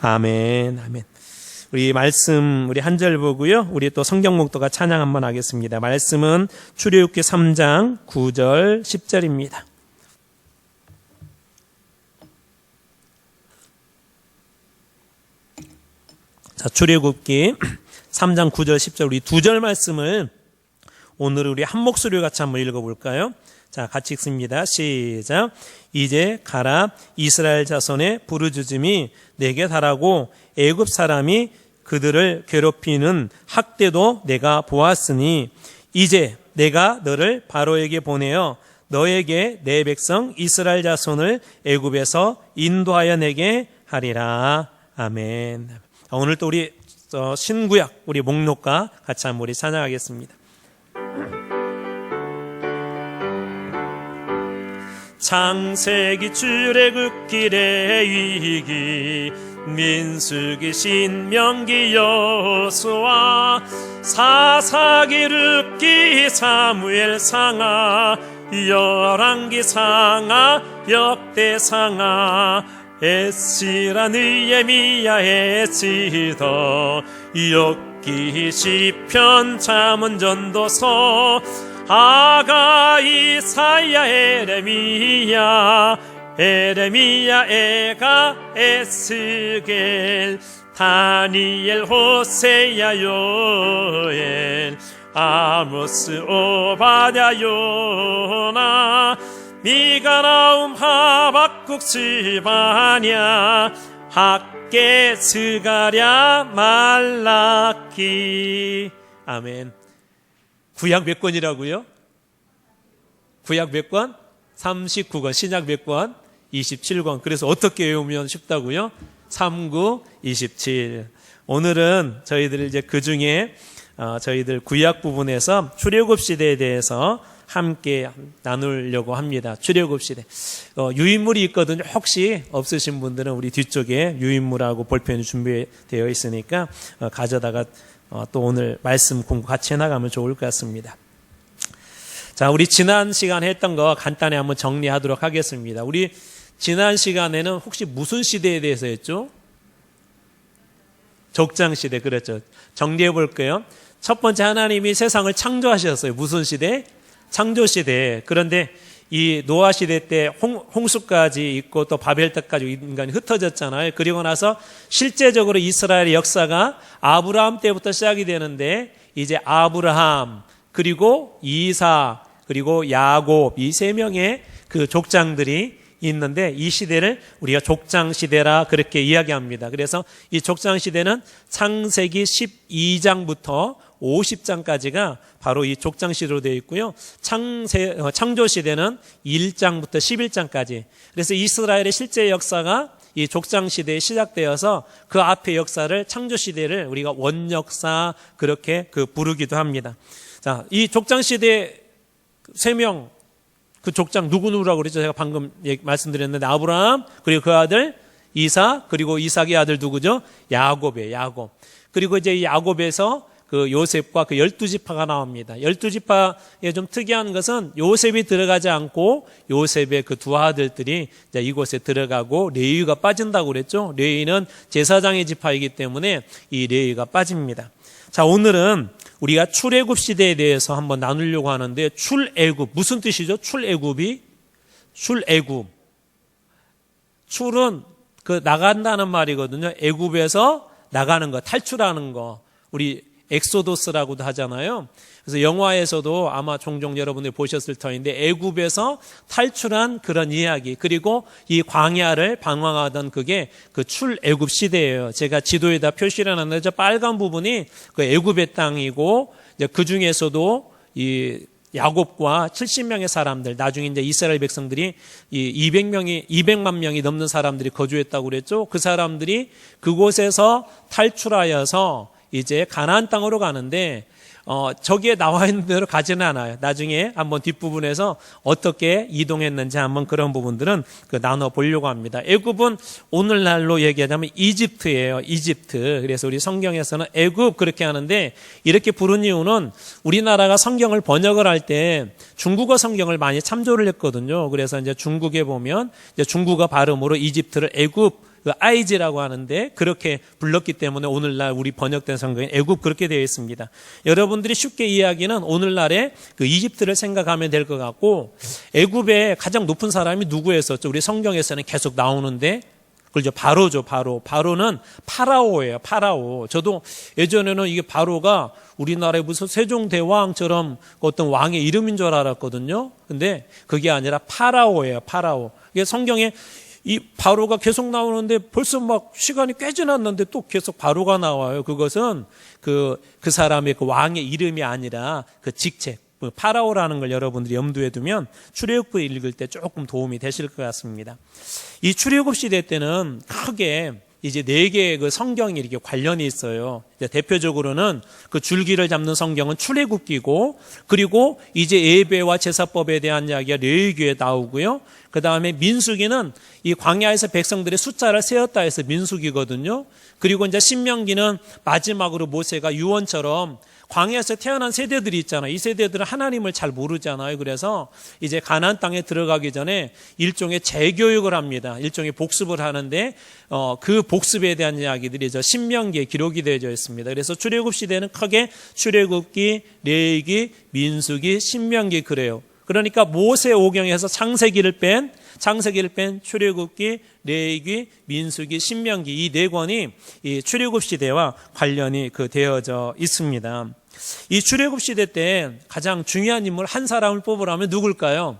아멘, 아멘. 우리 말씀, 우리 한 절 보고요. 우리 또 성경 목도가 찬양 한번 하겠습니다. 말씀은 출애굽기 3장 9절 10절입니다. 자, 출애굽기 3장 9절 10절 우리 두 절 말씀을 오늘 우리 한 목소리로 같이 한번 읽어볼까요? 자, 같이 읽습니다. 시작. 이제 가라. 이스라엘 자손의 부르짖음이 내게 달하고 애굽 사람이 그들을 괴롭히는 학대도 내가 보았으니 이제 내가 너를 바로에게 보내어 너에게 내 백성 이스라엘 자손을 애굽에서 인도하여 내게 하리라. 아멘. 오늘 또 우리 신구약 우리 목록과 같이 한번 우리 찬양하겠습니다. 창세기 출애굽기 레위기 민수기 신명기 여호수아 사사기 룻기 사무엘 상하 열왕기 상하 역대상하 에스라 느헤미야 에스더 욥기 시편 잠언 전도서 아가 이사야 에레미야 에가 에스겔 다니엘 호세야 요엘 아모스 오바댜 요나 미가 나움 하박국 스바냐 학개 스가랴 말라키. 아멘. 구약 몇 권이라고요? 구약 몇 권? 39권. 신약 몇 권? 27권. 그래서 어떻게 외우면 쉽다고요? 39, 27. 오늘은 저희들 이제 그 중에 저희들 구약 부분에서 출애굽 시대에 대해서 함께 나누려고 합니다. 출애굽 시대. 유인물이 있거든요. 혹시 없으신 분들은 우리 뒤쪽에 유인물하고 볼펜이 준비되어 있으니까 가져다가 또 오늘 말씀 공부 같이 해나가면 좋을 것 같습니다. 자, 우리 지난 시간에 했던 거 간단히 한번 정리하도록 하겠습니다. 우리 지난 시간에는 혹시 무슨 시대에 대해서 했죠? 족장시대. 그렇죠. 정리해 볼게요. 첫 번째, 하나님이 세상을 창조하셨어요. 무슨 시대? 창조시대. 그런데 이 노아 시대 때 홍수까지 있고 또 바벨 때까지 인간이 흩어졌잖아요. 그리고 나서 실제적으로 이스라엘의 역사가 아브라함 때부터 시작이 되는데 이제 아브라함 그리고 이삭 그리고 야곱 이 세 명의 그 족장들이 있는데 이 시대를 우리가 족장시대라 그렇게 이야기합니다. 그래서 이 족장시대는 창세기 12장부터 50장까지가 바로 이 족장시대로 되어 있고요. 창조시대는 1장부터 11장까지. 그래서 이스라엘의 실제 역사가 이 족장시대에 시작되어서 그 앞의 역사를 창조시대를 우리가 원역사 그렇게 부르기도 합니다. 자, 이 족장시대 3명 그 족장 누구누구라고 그랬죠? 제가 방금 말씀드렸는데 아브라함 그리고 그 아들 이삭 그리고 이삭의 아들 누구죠? 야곱이에요. 야곱. 그리고 이제 이 야곱에서 그 요셉과 그 12지파가 나옵니다. 12지파에 좀 특이한 것은 요셉이 들어가지 않고 요셉의 그 두 아들들이 이제 이곳에 들어가고 레위가 빠진다고 그랬죠. 레위는 제사장의 지파이기 때문에 이 레위가 빠집니다. 자, 오늘은 우리가 출애굽 시대에 대해서 한번 나누려고 하는데 출애굽 무슨 뜻이죠? 출애굽이 출애굽. 출은 그 나간다는 말이거든요. 애굽에서 나가는 거, 탈출하는 거. 우리 엑소도스라고도 하잖아요. 그래서 영화에서도 아마 종종 여러분들이 보셨을 터인데 애굽에서 탈출한 그런 이야기 그리고 이 광야를 방황하던 그게 그 출애굽 시대예요. 제가 지도에다 표시를 해놨는데 저 빨간 부분이 그 애굽의 땅이고 이제 그 중에서도 이 야곱과 70명의 사람들 나중에 이제 이스라엘 백성들이 이 200만 명이 넘는 사람들이 거주했다고 그랬죠. 그 사람들이 그곳에서 탈출하여서 이제 가나안 땅으로 가는데 저기에 나와 있는 대로 가지는 않아요. 나중에 한번 뒷부분에서 어떻게 이동했는지 한번 그런 부분들은 나눠보려고 합니다. 애굽은 오늘날로 얘기하자면 이집트예요. 이집트. 그래서 우리 성경에서는 애굽 그렇게 하는데 이렇게 부른 이유는 우리나라가 성경을 번역을 할 때 중국어 성경을 많이 참조를 했거든요. 그래서 이제 중국에 보면 이제 중국어 발음으로 이집트를 애굽 그 아이즈라고 하는데 그렇게 불렀기 때문에 오늘날 우리 번역된 성경에 애굽 그렇게 되어 있습니다. 여러분들이 쉽게 이해하기는 오늘날의 그 이집트를 생각하면 될 것 같고, 애굽의 가장 높은 사람이 누구였었죠? 우리 성경에서는 계속 나오는데 그죠? 바로죠, 바로. 바로는 파라오예요, 파라오. 저도 예전에는 이게 바로가 우리나라의 무슨 세종대왕처럼 어떤 왕의 이름인 줄 알았거든요. 근데 그게 아니라 파라오예요, 파라오. 이게 성경에 이 바로가 계속 나오는데 벌써 막 시간이 꽤 지났는데 또 계속 바로가 나와요. 그것은 그 사람의 그 왕의 이름이 아니라 그 직책. 파라오라는 걸 여러분들이 염두에 두면 출애굽을 읽을 때 조금 도움이 되실 것 같습니다. 이 출애굽 시대 때는 크게 이제 4개의 그 성경이 이렇게 관련이 있어요. 대표적으로는 그 줄기를 잡는 성경은 출애굽기고, 그리고 이제 예배와 제사법에 대한 이야기가 레위기에 나오고요. 그 다음에 민수기는 이 광야에서 백성들의 숫자를 세었다 해서 민수기거든요. 그리고 이제 신명기는 마지막으로 모세가 유언처럼 광야에서 태어난 세대들이 있잖아요. 이 세대들은 하나님을 잘 모르잖아요. 그래서 이제 가나안 땅에 들어가기 전에 일종의 재교육을 합니다. 일종의 복습을 하는데 그 복습에 대한 이야기들이 저 신명기에 기록이 되어져 있습니다. 그래서 출애굽 시대는 크게 출애굽기, 레위기, 민수기, 신명기 그래요. 그러니까 모세 오경에서 창세기를 뺀 출애굽기, 레위기, 민수기, 신명기 이 4권이 이 출애굽 시대와 관련이 되어져 있습니다. 이 출애굽 시대 때 가장 중요한 인물 한 사람을 뽑으라면 누굴까요?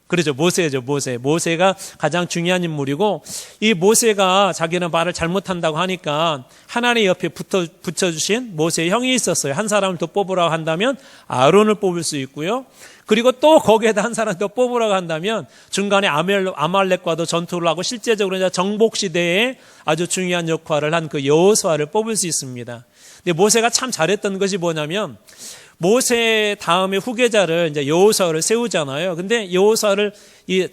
그렇죠. 모세죠. 모세가 가장 중요한 인물이고, 이 모세가 자기는 말을 잘못한다고 하니까 하나님 옆에 붙여주신 모세의 형이 있었어요. 한 사람을 더 뽑으라고 한다면 아론을 뽑을 수 있고요. 그리고 또 거기에다 한 사람 더 뽑으라고 한다면 중간에 아말렉과도 전투를 하고 실제적으로 이제 정복 시대에 아주 중요한 역할을 한 그 여호수아를 뽑을 수 있습니다. 근데 모세가 참 잘했던 것이 뭐냐면, 모세 다음에 후계자를 이제 여호수아를 세우잖아요. 근데 여호수아를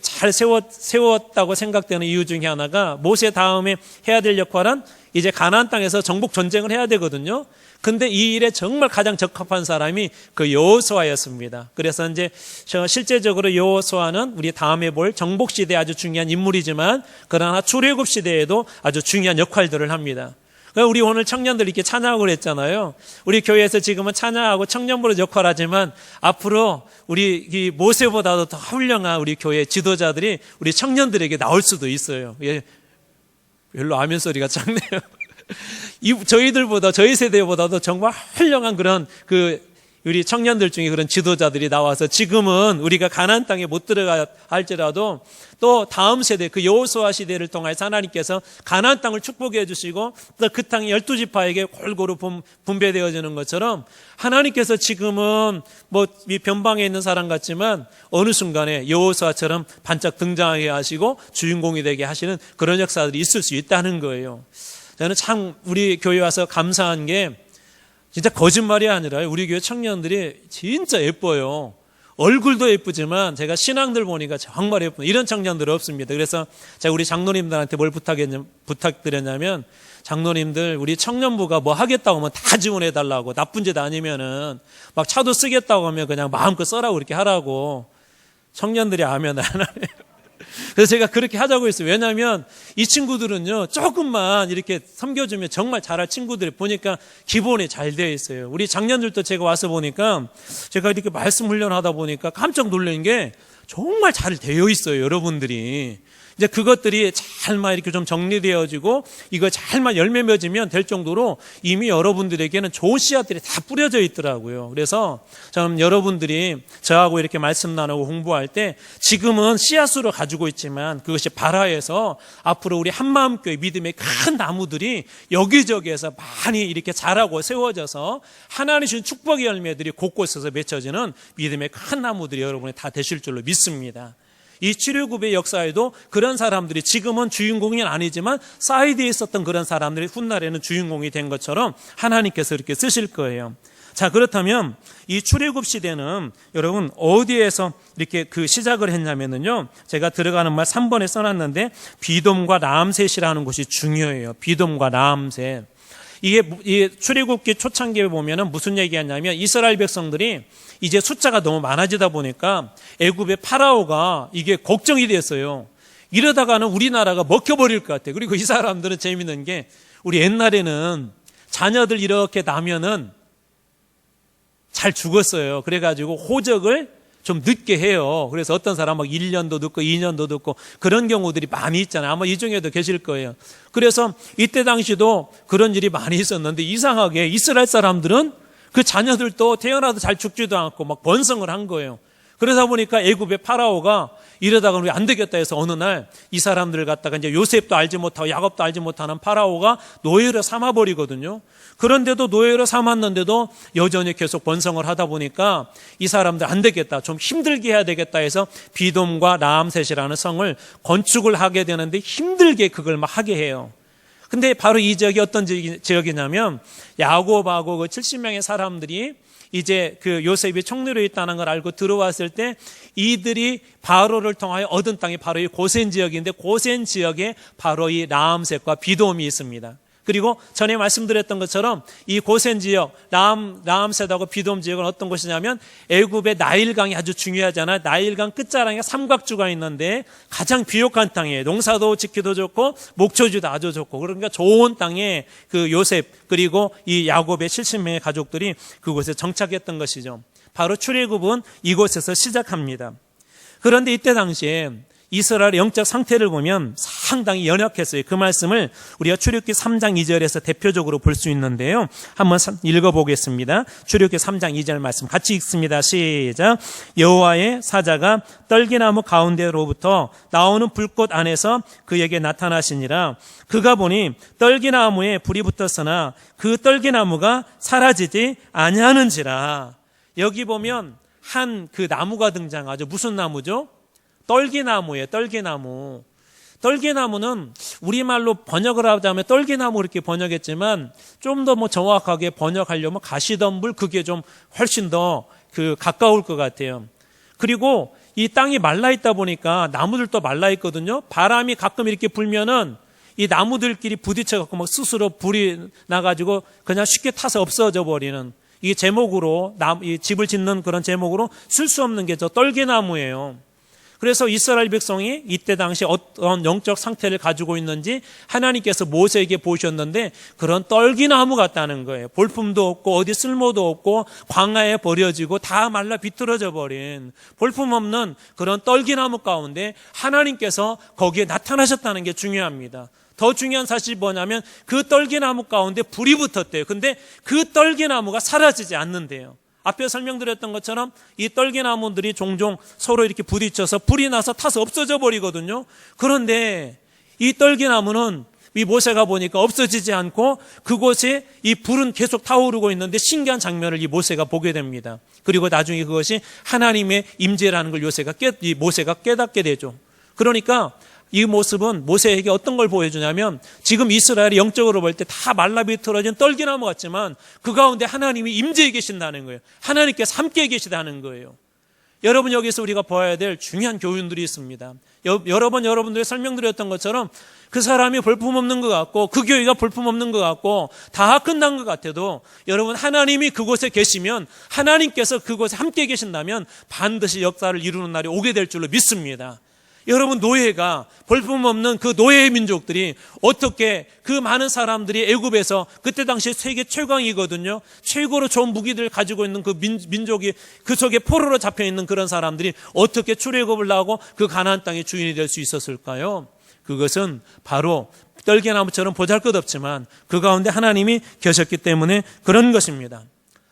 잘 세웠다고 생각되는 이유 중에 하나가, 모세 다음에 해야 될 역할은 이제 가나안 땅에서 정복 전쟁을 해야 되거든요. 근데 이 일에 정말 가장 적합한 사람이 그 여호수아였습니다. 그래서 이제 실제적으로 여호수아는 우리 다음에 볼 정복 시대에 아주 중요한 인물이지만, 그러나 출애굽 시대에도 아주 중요한 역할들을 합니다. 우리 오늘 청년들 이렇게 찬양을 했잖아요. 우리 교회에서 지금은 찬양하고 청년부로 역할하지만 앞으로 우리 이 모세보다도 더 훌륭한 우리 교회 지도자들이 우리 청년들에게 나올 수도 있어요. 예, 별로 아멘 소리가 작네요. 저희들보다, 저희 세대보다도 정말 훌륭한 그런 우리 청년들 중에 그런 지도자들이 나와서 지금은 우리가 가나안 땅에 못 들어가 할지라도 또 다음 세대 그 여호수아 시대를 통해서 하나님께서 가나안 땅을 축복해 주시고 또 그 땅이 12지파에게 골고루 분배되어지는 것처럼 하나님께서 지금은 이 변방에 있는 사람 같지만 어느 순간에 여호수아처럼 반짝 등장하게 하시고 주인공이 되게 하시는 그런 역사들이 있을 수 있다는 거예요. 저는 참 우리 교회 와서 감사한 게, 진짜 거짓말이 아니라요, 우리 교회 청년들이 진짜 예뻐요. 얼굴도 예쁘지만 제가 신앙들 보니까 정말 예쁜 이런 청년들 없습니다. 그래서 제가 우리 장로님들한테 뭘 부탁드렸냐면, 장로님들 우리 청년부가 뭐 하겠다고 하면 다 지원해달라고, 나쁜 짓 아니면은 막 차도 쓰겠다고 하면 그냥 마음껏 써라고 그렇게 하라고. 청년들이 아멘 안 하네요. 그래서 제가 그렇게 하자고 했어요. 왜냐하면 이 친구들은요, 조금만 이렇게 섬겨주면 정말 잘할 친구들이 보니까 기본이 잘 되어 있어요. 우리 작년들도 제가 와서 보니까, 제가 이렇게 말씀 훈련하다 보니까 깜짝 놀란 게 정말 잘 되어 있어요, 여러분들이. 이제 그것들이 잘만 이렇게 좀 정리되어지고 이거 잘만 열매 맺으면 될 정도로 이미 여러분들에게는 좋은 씨앗들이 다 뿌려져 있더라고요. 그래서 저는 여러분들이 저하고 이렇게 말씀 나누고 공부할 때 지금은 씨앗으로 가지고 있지만 그것이 발화해서 앞으로 우리 한마음교회 믿음의 큰 나무들이 여기저기에서 많이 이렇게 자라고 세워져서 하나님 주신 축복의 열매들이 곳곳에서 맺혀지는 믿음의 큰 나무들이 여러분이 다 되실 줄로 믿습니다. 이 출애굽의 역사에도 그런 사람들이 지금은 주인공이 아니지만 사이드에 있었던 그런 사람들이 훗날에는 주인공이 된 것처럼 하나님께서 이렇게 쓰실 거예요. 자, 그렇다면 이 출애굽 시대는 여러분 어디에서 이렇게 시작을 했냐면요, 제가 들어가는 말 3번에 써놨는데 비돔과 라암셋이라는 곳이 중요해요. 비돔과 라암셋. 이게 출애굽기 초창기에 보면은 무슨 얘기하냐면, 이스라엘 백성들이 이제 숫자가 너무 많아지다 보니까 애굽의 파라오가 이게 걱정이 됐어요. 이러다가는 우리나라가 먹혀버릴 것 같아요. 그리고 이 사람들은 재밌는 게 우리 옛날에는 자녀들 이렇게 나면은 잘 죽었어요. 그래가지고 호적을 좀 늦게 해요. 그래서 어떤 사람 막 1년도 늦고 2년도 늦고 그런 경우들이 많이 있잖아요. 아마 이 중에도 계실 거예요. 그래서 이때 당시도 그런 일이 많이 있었는데 이상하게 이스라엘 사람들은 그 자녀들도 태어나도 잘 죽지도 않고 막 번성을 한 거예요. 그러다 보니까 애굽의 파라오가 이러다가 우리 안 되겠다 해서 어느 날 이 사람들을 갖다가 이제 요셉도 알지 못하고 야곱도 알지 못하는 파라오가 노예로 삼아버리거든요. 그런데도 노예로 삼았는데도 여전히 계속 번성을 하다 보니까 이 사람들 안 되겠다, 좀 힘들게 해야 되겠다 해서 비돔과 라암셋이라는 성을 건축을 하게 되는데 힘들게 그걸 막 하게 해요. 근데 바로 이 지역이 어떤 지역이냐면 야곱하고 그 70명의 사람들이 이제 그 요셉이 총리로 있다는 걸 알고 들어왔을 때 이들이 바로를 통하여 얻은 땅이 바로 이 고센 지역인데 고센 지역에 바로 이 라암셋과 비돔이 있습니다. 그리고 전에 말씀드렸던 것처럼 이 고센 지역, 라암셋하고 비돔 지역은 어떤 곳이냐면 애굽의 나일강이 아주 중요하잖아요. 나일강 끝자락에 삼각주가 있는데 가장 비옥한 땅이에요. 농사도 짓기도 좋고 목초지도 아주 좋고 그러니까 좋은 땅에 그 요셉 그리고 이 야곱의 70명의 가족들이 그곳에 정착했던 것이죠. 바로 출애굽은 이곳에서 시작합니다. 그런데 이때 당시에 이스라엘의 영적 상태를 보면 상당히 연약했어요. 그 말씀을 우리가 출애굽기 3장 2절에서 대표적으로 볼 수 있는데요. 한번 읽어보겠습니다. 출애굽기 3장 2절 말씀 같이 읽습니다. 시작. 여호와의 사자가 떨기나무 가운데로부터 나오는 불꽃 안에서 그에게 나타나시니라. 그가 보니 떨기나무에 불이 붙었으나 그 떨기나무가 사라지지 아니하는지라. 여기 보면 한 그 나무가 등장하죠. 무슨 나무죠? 떨기나무예요. 떨기나무. 떨기나무는 우리말로 번역을 하자면 떨기나무 이렇게 번역했지만 좀 더 뭐 정확하게 번역하려면 가시덤불 그게 좀 훨씬 더 그 가까울 것 같아요. 그리고 이 땅이 말라 있다 보니까 나무들도 말라 있거든요. 바람이 가끔 이렇게 불면은 이 나무들끼리 부딪혀 갖고 막 스스로 불이 나가지고 그냥 쉽게 타서 없어져 버리는 이 제목으로 이 집을 짓는 그런 제목으로 쓸 수 없는 게 저 떨기나무예요. 그래서 이스라엘 백성이 이때 당시 어떤 영적 상태를 가지고 있는지 하나님께서 모세에게 보셨는데 그런 떨기나무 같다는 거예요. 볼품도 없고 어디 쓸모도 없고 광야에 버려지고 다 말라 비틀어져 버린 볼품없는 그런 떨기나무 가운데 하나님께서 거기에 나타나셨다는 게 중요합니다. 더 중요한 사실이 뭐냐면 그 떨기나무 가운데 불이 붙었대요. 근데 그 떨기나무가 사라지지 않는데요. 앞에 설명드렸던 것처럼 이 떨기나무들이 종종 서로 이렇게 부딪혀서 불이 나서 타서 없어져 버리거든요. 그런데 이 떨기나무는 이 모세가 보니까 없어지지 않고 그곳에 이 불은 계속 타오르고 있는데 신기한 장면을 이 모세가 보게 됩니다. 그리고 나중에 그것이 하나님의 임재라는 걸 모세가 깨닫게 되죠. 그러니까 이 모습은 모세에게 어떤 걸 보여주냐면 지금 이스라엘이 영적으로 볼 때 다 말라비틀어진 떨기나무 같지만 그 가운데 하나님이 임재해 계신다는 거예요. 하나님께서 함께 계시다는 거예요. 여러분 여기서 우리가 봐야 될 중요한 교훈들이 있습니다. 여러 번 여러분들이 설명드렸던 것처럼 그 사람이 볼품없는 것 같고 그 교회가 볼품없는 것 같고 다 끝난 것 같아도 여러분 하나님이 그곳에 계시면 하나님께서 그곳에 함께 계신다면 반드시 역사를 이루는 날이 오게 될 줄로 믿습니다. 여러분 노예가 볼품없는 그 노예의 민족들이 어떻게 그 많은 사람들이 애굽에서 그때 당시 세계 최강이거든요. 최고로 좋은 무기들을 가지고 있는 그 민족이 그 속에 포로로 잡혀있는 그런 사람들이 어떻게 출애굽을 하고 그 가나안 땅의 주인이 될 수 있었을까요? 그것은 바로 떨기나무처럼 보잘것없지만 그 가운데 하나님이 계셨기 때문에 그런 것입니다.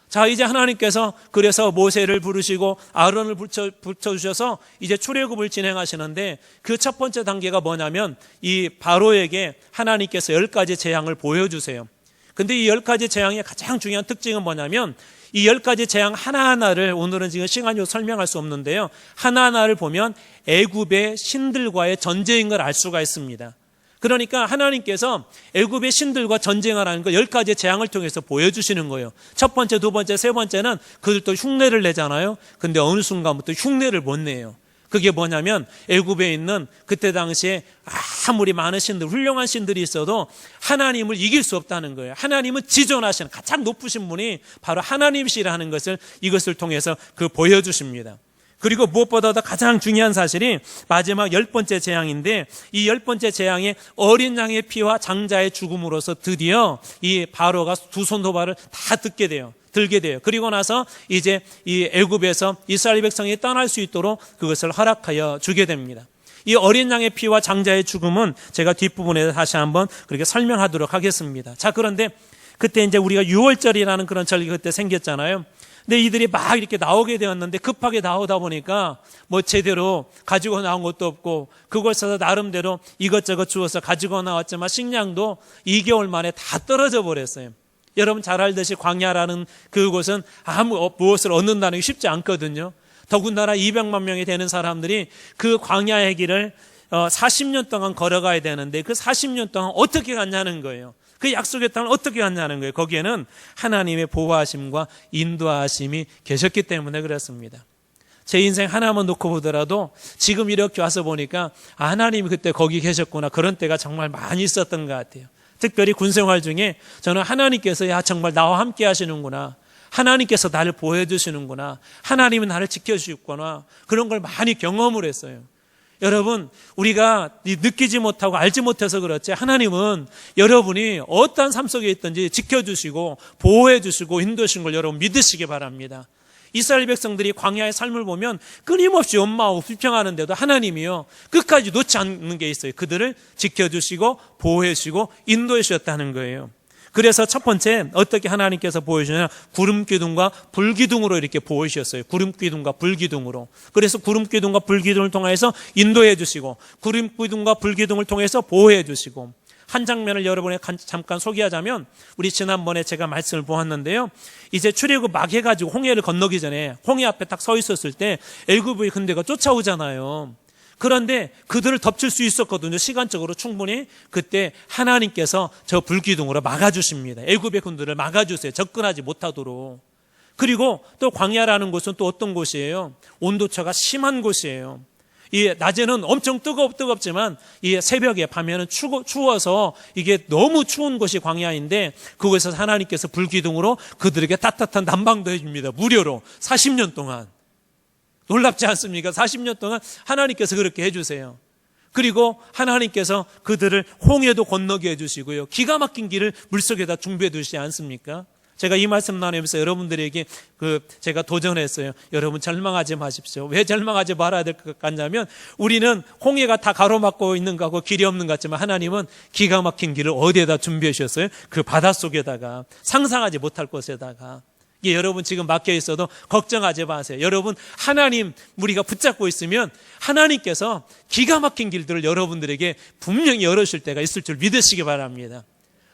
자, 이제 하나님께서 그래서 모세를 부르시고 아론을 붙여주셔서 이제 출애굽을 진행하시는데 그 첫 번째 단계가 뭐냐면 이 바로에게 하나님께서 10가지 재앙을 보여주세요. 근데 이 10가지 재앙의 가장 중요한 특징은 뭐냐면 이 10가지 재앙 하나하나를 오늘은 지금 시간이 설명할 수 없는데요. 하나하나를 보면 애굽의 신들과의 전쟁인 걸 알 수가 있습니다. 그러니까 하나님께서 애굽의 신들과 전쟁을 하는 거 10가지 재앙을 통해서 보여주시는 거예요. 첫 번째, 두 번째, 세 번째는 그들도 흉내를 내잖아요. 근데 어느 순간부터 흉내를 못 내요. 그게 뭐냐면 애굽에 있는 그때 당시에 아무리 많은 신들, 훌륭한 신들이 있어도 하나님을 이길 수 없다는 거예요. 하나님은 지존하시는 가장 높으신 분이 바로 하나님이시라는 것을 이것을 통해서 보여주십니다. 그리고 무엇보다도 가장 중요한 사실이 마지막 10번째 재앙인데, 이 10번째 재앙에 어린 양의 피와 장자의 죽음으로서 드디어 이 바로가 두 손도발을 다 들게 돼요. 그리고 나서 이제 이 애굽에서 이스라엘 백성이 떠날 수 있도록 그것을 허락하여 주게 됩니다. 이 어린 양의 피와 장자의 죽음은 제가 뒷부분에 다시 한번 그렇게 설명하도록 하겠습니다. 자, 그런데 그때 이제 우리가 유월절이라는 그런 절기가 그때 생겼잖아요. 근데 이들이 막 이렇게 나오게 되었는데, 급하게 나오다 보니까 뭐 제대로 가지고 나온 것도 없고, 그곳에서 나름대로 이것저것 주워서 가지고 나왔지만 식량도 2개월 만에 다 떨어져 버렸어요. 여러분 잘 알듯이 광야라는 그곳은 무엇을 얻는다는 게 쉽지 않거든요. 더군다나 200만 명이 되는 사람들이 그 광야의 길을 40년 동안 걸어가야 되는데, 그 40년 동안 어떻게 갔냐는 거예요. 그 약속의 땅을 어떻게 갔냐는 거예요. 거기에는 하나님의 보호하심과 인도하심이 계셨기 때문에 그렇습니다. 제 인생 하나만 놓고 보더라도 지금 이렇게 와서 보니까 하나님이 그때 거기 계셨구나, 그런 때가 정말 많이 있었던 것 같아요. 특별히 군생활 중에 저는 하나님께서 정말 나와 함께 하시는구나, 하나님께서 나를 보호해 주시는구나, 하나님은 나를 지켜주시구나, 그런 걸 많이 경험을 했어요. 여러분, 우리가 느끼지 못하고 알지 못해서 그렇지, 하나님은 여러분이 어떠한 삶 속에 있든지 지켜주시고 보호해 주시고 인도하신 걸 여러분 믿으시기 바랍니다. 이스라엘 백성들이 광야의 삶을 보면 끊임없이 원망하고 불평하는데도 하나님이요 끝까지 놓지 않는 게 있어요. 그들을 지켜주시고 보호해 주시고 인도해 주셨다는 거예요. 그래서 첫 번째 어떻게 하나님께서 보여주냐, 구름기둥과 불기둥으로 이렇게 보여주셨어요. 구름기둥과 불기둥으로. 그래서 구름기둥과 불기둥을 통해서 인도해 주시고, 구름기둥과 불기둥을 통해서 보호해 주시고, 한 장면을 여러분에 잠깐 소개하자면, 우리 지난번에 제가 말씀을 보았는데요, 이제 출애굽 막 해가지고 홍해를 건너기 전에 홍해 앞에 딱 서 있었을 때 애굽의 군대가 쫓아오잖아요. 그런데 그들을 덮칠 수 있었거든요. 시간적으로 충분히. 그때 하나님께서 저 불기둥으로 막아주십니다. 애굽의 군대를 막아주세요. 접근하지 못하도록. 그리고 또 광야라는 곳은 또 어떤 곳이에요? 온도차가 심한 곳이에요. 이 낮에는 엄청 뜨겁지만 이 새벽에 밤에는 추워서 이게 너무 추운 곳이 광야인데, 그곳에서 하나님께서 불기둥으로 그들에게 따뜻한 난방도 해줍니다. 무료로 40년 동안. 놀랍지 않습니까? 40년 동안 하나님께서 그렇게 해주세요. 그리고 하나님께서 그들을 홍해도 건너게 해주시고요, 기가 막힌 길을 물속에다 준비해 두시지 않습니까? 제가 이 말씀 나누면서 여러분들에게 제가 도전했어요. 여러분 절망하지 마십시오. 왜 절망하지 말아야 될 것 같냐면, 우리는 홍해가 다 가로막고 있는 거고 길이 없는 것 같지만, 하나님은 기가 막힌 길을 어디에다 준비해 주셨어요? 그 바닷속에다가, 상상하지 못할 곳에다가. 여러분 지금 막혀 있어도 걱정하지 마세요. 여러분 하나님 우리가 붙잡고 있으면 하나님께서 기가 막힌 길들을 여러분들에게 분명히 열으실 때가 있을 줄 믿으시기 바랍니다.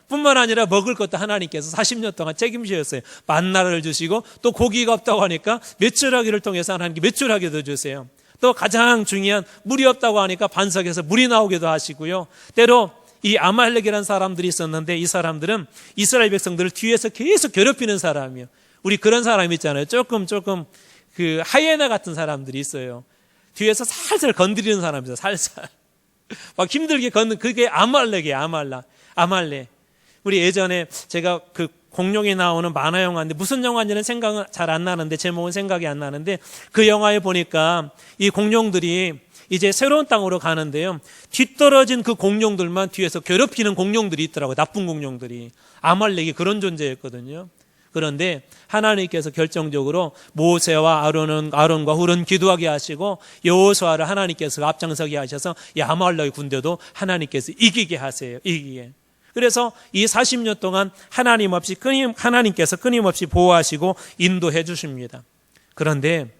뿐만 아니라 먹을 것도 하나님께서 40년 동안 책임지셨어요. 만나를 주시고, 또 고기가 없다고 하니까 메추라기를 통해서 하나님께 메추라기도 주세요. 또 가장 중요한 물이 없다고 하니까 반석에서 물이 나오기도 하시고요. 때로 이 아말렉이라는 사람들이 있었는데, 이 사람들은 이스라엘 백성들을 뒤에서 계속 괴롭히는 사람이에요. 우리 그런 사람 있잖아요. 조금 그 하이에나 같은 사람들이 있어요. 뒤에서 살살 건드리는 사람이죠. 살살 막 힘들게 그게 아말렉이에요. 아말렉. 우리 예전에 제가 그 공룡이 나오는 만화 영화인데, 무슨 영화인지는 생각은 잘 안 나는데, 제목은 생각이 안 나는데, 그 영화에 보니까 이 공룡들이 이제 새로운 땅으로 가는데요, 뒤떨어진 그 공룡들만 뒤에서 괴롭히는 공룡들이 있더라고요. 나쁜 공룡들이. 아말렉이 그런 존재였거든요. 그런데 하나님께서 결정적으로 모세와 아론과 훌은 기도하게 하시고, 여호수아를 하나님께서 앞장서게 하셔서 이 아말렉의 군대도 하나님께서 이기게 하세요. 이기게. 그래서 이 40년 동안 하나님께서 끊임없이 보호하시고 인도해 주십니다. 그런데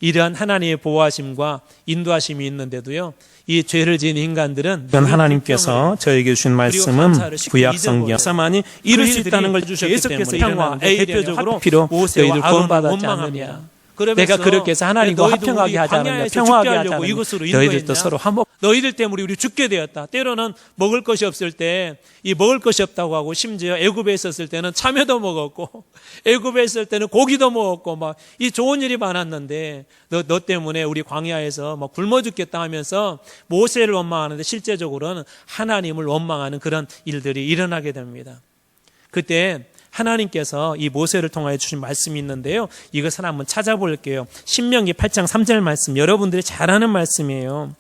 이러한 하나님의 보호하심과 인도하심이 있는데도요, 이 죄를 지은 인간들은, 하나님께서 저에게 주신 말씀은 구약성경에서만이 이룰 수 있다는 걸 주셨기 때문에, 평화, 대표적으로 너희들 구원받았지 않느냐. 내가 그렇게 해서 하나님과 화평하게 하지 않느냐, 평화하게 하지 않느냐, 너희들도 서로 화목. 너희들 때문에 우리 죽게 되었다. 때로는 먹을 것이 없을 때, 이 먹을 것이 없다고 하고, 심지어 애굽에 있었을 때는 참외도 먹었고, 애굽에 있을 때는 고기도 먹었고, 막 이 좋은 일이 많았는데, 너 때문에 우리 광야에서 막 굶어 죽겠다 하면서 모세를 원망하는데, 실제적으로는 하나님을 원망하는 그런 일들이 일어나게 됩니다. 그때 하나님께서 이 모세를 통하여 주신 말씀이 있는데요. 이것을 한번 찾아볼게요. 신명기 8장 3절 말씀, 여러분들이 잘 아는 말씀이에요.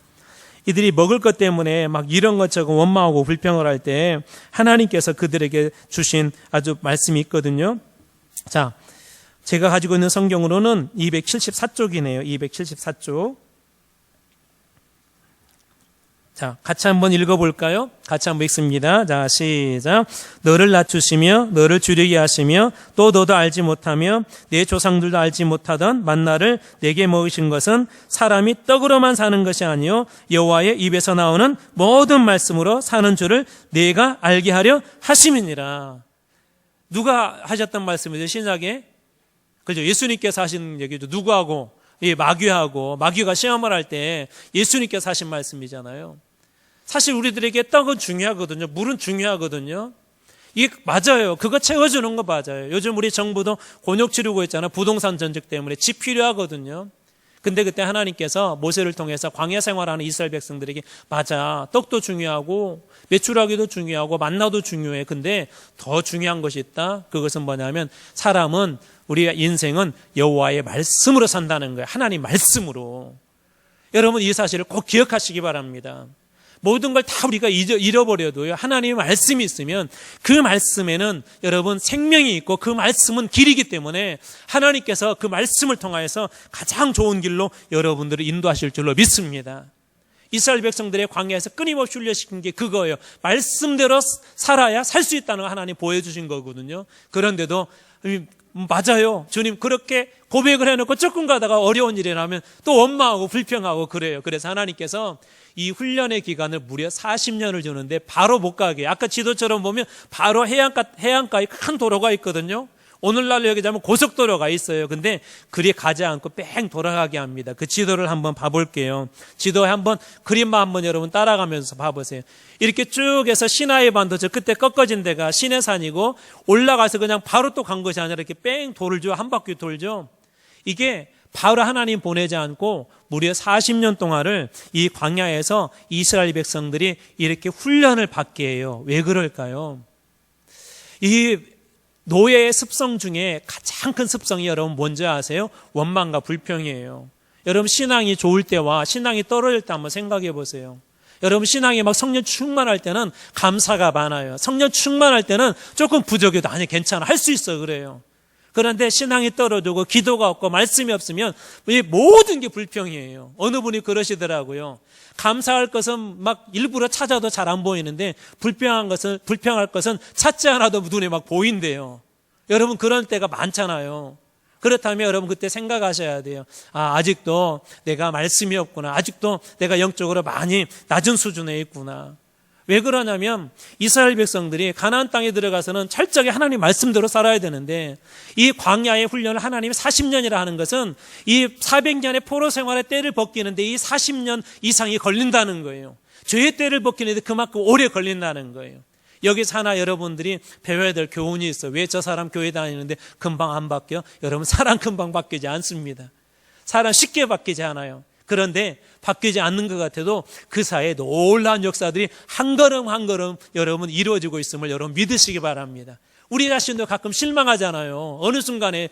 이들이 먹을 것 때문에 막 이런 것 저것 원망하고 불평을 할 때 하나님께서 그들에게 주신 아주 말씀이 있거든요. 자, 제가 가지고 있는 성경으로는 274쪽이네요. 274쪽. 자, 같이 한번 읽어볼까요? 같이 한번 읽습니다. 자, 시작. 너를 낮추시며 너를 줄이게 하시며 또 너도 알지 못하며 내 조상들도 알지 못하던 만나를 내게 먹이신 것은 사람이 떡으로만 사는 것이 아니요 여호와의 입에서 나오는 모든 말씀으로 사는 줄을 내가 알게 하려 하심이니라. 누가 하셨던 말씀이죠? 신약에? 그죠? 예수님께서 하신 얘기죠. 누구하고? 마귀가 시험을 할 때 예수님께서 하신 말씀이잖아요. 사실 우리들에게 떡은 중요하거든요. 물은 중요하거든요. 이게 맞아요. 그거 채워주는 거 맞아요. 요즘 우리 정부도 곤욕 치르고 있잖아요. 부동산 전쟁 때문에 집 필요하거든요. 근데 그때 하나님께서 모세를 통해서 광야 생활하는 이스라엘 백성들에게 맞아. 떡도 중요하고 매출하기도 중요하고 만나도 중요해. 근데 더 중요한 것이 있다. 그것은 뭐냐면 사람은 우리의 인생은 여호와의 말씀으로 산다는 거예요. 하나님 말씀으로. 여러분 이 사실을 꼭 기억하시기 바랍니다. 모든 걸 다 우리가 잃어버려도요. 하나님의 말씀이 있으면 그 말씀에는 여러분 생명이 있고 그 말씀은 길이기 때문에 하나님께서 그 말씀을 통하여서 가장 좋은 길로 여러분들을 인도하실 줄로 믿습니다. 이스라엘 백성들의 광야에서 끊임없이 훈련시킨 게 그거예요. 말씀대로 살아야 살 수 있다는 걸 하나님 보여주신 거거든요. 그런데도 맞아요. 주님 그렇게 고백을 해놓고 조금 가다가 어려운 일이 나면 또 원망하고 불평하고 그래요. 그래서 하나님께서 이 훈련의 기간을 무려 40년을 주는데 바로 못 가게. 아까 지도처럼 보면 바로 해안가에 큰 도로가 있거든요. 오늘날로 얘기하자면 고속도로가 있어요. 근데 그리 가지 않고 뺑 돌아가게 합니다. 그 지도를 한번 봐볼게요. 지도에 한번 그림만 한번 여러분 따라가면서 봐보세요. 이렇게 쭉 해서 시나이 반도 저 끝에 꺾어진 데가 시내산이고 올라가서 그냥 바로 또 간 것이 아니라 이렇게 뺑 돌죠. 한 바퀴 돌죠. 이게 바로 하나님 보내지 않고 무려 40년 동안을 이 광야에서 이스라엘 백성들이 이렇게 훈련을 받게 해요. 왜 그럴까요? 이 노예의 습성 중에 가장 큰 습성이 여러분 뭔지 아세요? 원망과 불평이에요. 여러분 신앙이 좋을 때와 신앙이 떨어질 때 한번 생각해 보세요. 여러분 신앙이 막 성령 충만할 때는 감사가 많아요. 성령 충만할 때는 조금 부족해도 아니 괜찮아 할 수 있어 그래요. 그런데 신앙이 떨어지고 기도가 없고 말씀이 없으면 이 모든 게 불평이에요. 어느 분이 그러시더라고요. 감사할 것은 막 일부러 찾아도 잘 안 보이는데 불평할 것은 찾지 않아도 눈에 막 보인대요. 여러분 그런 때가 많잖아요. 그렇다면 여러분 그때 생각하셔야 돼요. 아직도 내가 말씀이 없구나. 아직도 내가 영적으로 많이 낮은 수준에 있구나. 왜 그러냐면 이스라엘 백성들이 가나안 땅에 들어가서는 철저하게 하나님 말씀대로 살아야 되는데 이 광야의 훈련을 하나님이 40년이라 하는 것은 이 400년의 포로 생활의 때를 벗기는데 이 40년 이상이 걸린다는 거예요. 죄의 때를 벗기는데 그만큼 오래 걸린다는 거예요. 여기서 하나 여러분들이 배워야 될 교훈이 있어요. 왜 저 사람 교회 다니는데 금방 안 바뀌어? 여러분 사람 금방 바뀌지 않습니다. 사람 쉽게 바뀌지 않아요. 그런데 바뀌지 않는 것 같아도 그 사이에 놀라운 역사들이 한 걸음 한 걸음 여러분 이루어지고 있음을 여러분 믿으시기 바랍니다. 우리 자신도 가끔 실망하잖아요. 어느 순간에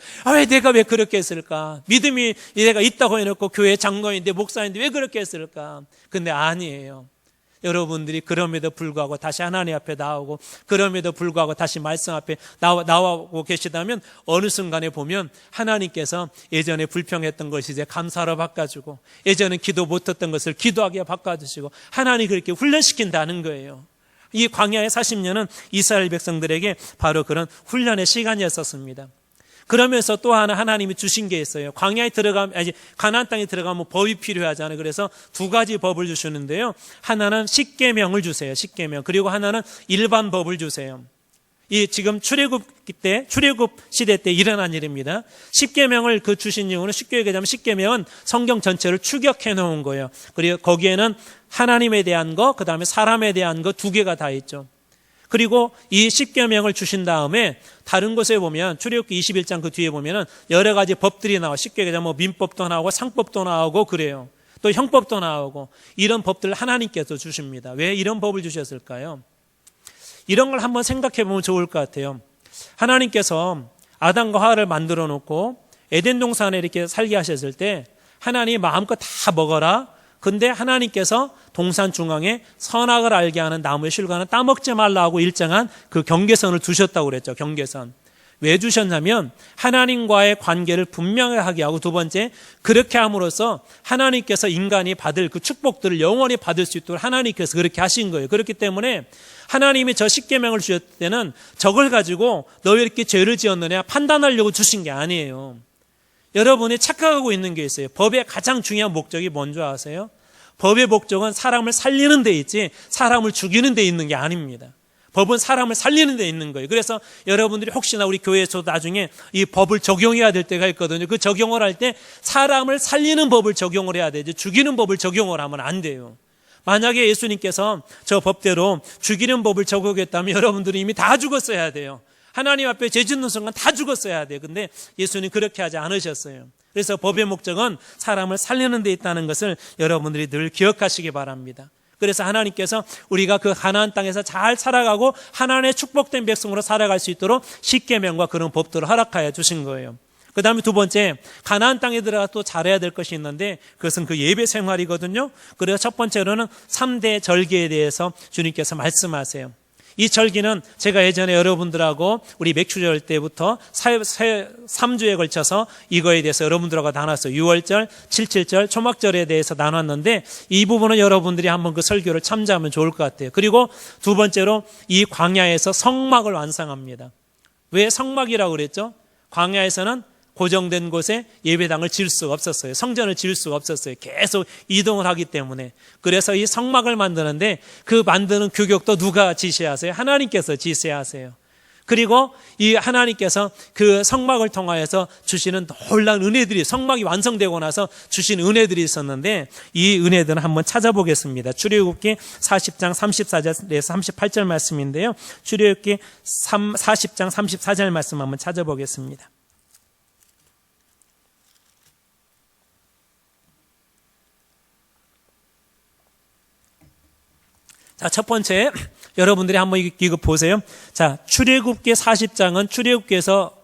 내가 왜 그렇게 했을까? 믿음이 내가 있다고 해놓고 교회 장로인데 목사인데 왜 그렇게 했을까? 근데 아니에요. 여러분들이 그럼에도 불구하고 다시 하나님 앞에 나오고 그럼에도 불구하고 다시 말씀 앞에 나오고 계시다면 어느 순간에 보면 하나님께서 예전에 불평했던 것이 이제 감사로 바꿔주고 예전에 기도 못했던 것을 기도하게 바꿔주시고 하나님이 그렇게 훈련시킨다는 거예요. 이 광야의 40년은 이스라엘 백성들에게 바로 그런 훈련의 시간이었었습니다. 그러면서 또 하나 하나님이 주신 게 있어요. 가나안 땅에 들어가면 법이 필요하잖아요. 그래서 두 가지 법을 주시는데요. 하나는 십계명을 주세요. 십계명. 그리고 하나는 일반 법을 주세요. 이 지금 출애굽 시대 때 일어난 일입니다. 십계명을 주신 이유는 쉽게 얘기하자면 십계명은 성경 전체를 추격해 놓은 거예요. 그리고 거기에는 하나님에 대한 거, 그 다음에 사람에 대한 거 두 개가 다 있죠. 그리고 이 십계명을 주신 다음에 다른 곳에 보면 출애굽기 21장 그 뒤에 보면은 여러 가지 법들이 나와. 쉽게 얘기하면 민법도 나오고 상법도 나오고 그래요. 또 형법도 나오고 이런 법들을 하나님께서 주십니다. 왜 이런 법을 주셨을까요? 이런 걸 한번 생각해 보면 좋을 것 같아요. 하나님께서 아담과 하와를 만들어 놓고 에덴 동산에 이렇게 살게 하셨을 때 하나님이 마음껏 다 먹어라. 근데 하나님께서 동산 중앙에 선악을 알게 하는 나무의 실과는 따먹지 말라고 일정한 그 경계선을 두셨다고 그랬죠. 경계선. 왜 주셨냐면 하나님과의 관계를 분명하게 하고, 두 번째, 그렇게 함으로써 하나님께서 인간이 받을 그 축복들을 영원히 받을 수 있도록 하나님께서 그렇게 하신 거예요. 그렇기 때문에 하나님이 저 십계명을 주셨을 때는 저걸 가지고 너 왜 이렇게 죄를 지었느냐 판단하려고 주신 게 아니에요. 여러분이 착각하고 있는 게 있어요. 법의 가장 중요한 목적이 뭔지 아세요? 법의 목적은 사람을 살리는 데 있지 사람을 죽이는 데 있는 게 아닙니다. 법은 사람을 살리는 데 있는 거예요. 그래서 여러분들이 혹시나 우리 교회에서 나중에 이 법을 적용해야 될 때가 있거든요. 그 적용을 할 때 사람을 살리는 법을 적용을 해야 되죠. 죽이는 법을 적용을 하면 안 돼요. 만약에 예수님께서 저 법대로 죽이는 법을 적용했다면 여러분들이 이미 다 죽었어야 돼요. 하나님 앞에 죄 짓는 순간 다 죽었어야 돼요. 근데 예수님 그렇게 하지 않으셨어요. 그래서 법의 목적은 사람을 살리는 데 있다는 것을 여러분들이 늘 기억하시기 바랍니다. 그래서 하나님께서 우리가 그 가나안 땅에서 잘 살아가고 하나님의 축복된 백성으로 살아갈 수 있도록 십계명과 그런 법들을 허락하여 주신 거예요. 그 다음에 두 번째, 가나안 땅에 들어가 또 잘해야 될 것이 있는데 그것은 그 예배 생활이거든요. 그래서 첫 번째로는 3대 절기에 대해서 주님께서 말씀하세요. 이 절기는 제가 예전에 여러분들하고 우리 맥주절 때부터 3주에 걸쳐서 이거에 대해서 여러분들하고 나눴어요. 6월절, 7.7절, 초막절에 대해서 나눴는데 이 부분은 여러분들이 한번 그 설교를 참조하면 좋을 것 같아요. 그리고 두 번째로 이 광야에서 성막을 완성합니다. 왜 성막이라고 그랬죠? 광야에서는 고정된 곳에 예배당을 지을 수가 없었어요. 성전을 지을 수가 없었어요. 계속 이동을 하기 때문에. 그래서 이 성막을 만드는데 그 만드는 규격도 누가 지시하세요? 하나님께서 지시하세요. 그리고 이 하나님께서 그 성막을 통하여서 주시는 놀라운 은혜들이, 성막이 완성되고 나서 주신 은혜들이 있었는데 이 은혜들은 한번 찾아보겠습니다. 출애굽기 40장 34절에서 38절 말씀인데요. 출애굽기 40장 34절 말씀 한번 찾아보겠습니다. 자, 첫 번째, 여러분들이 한번 이거 보세요. 자, 출애굽기 40장은 출애굽기에서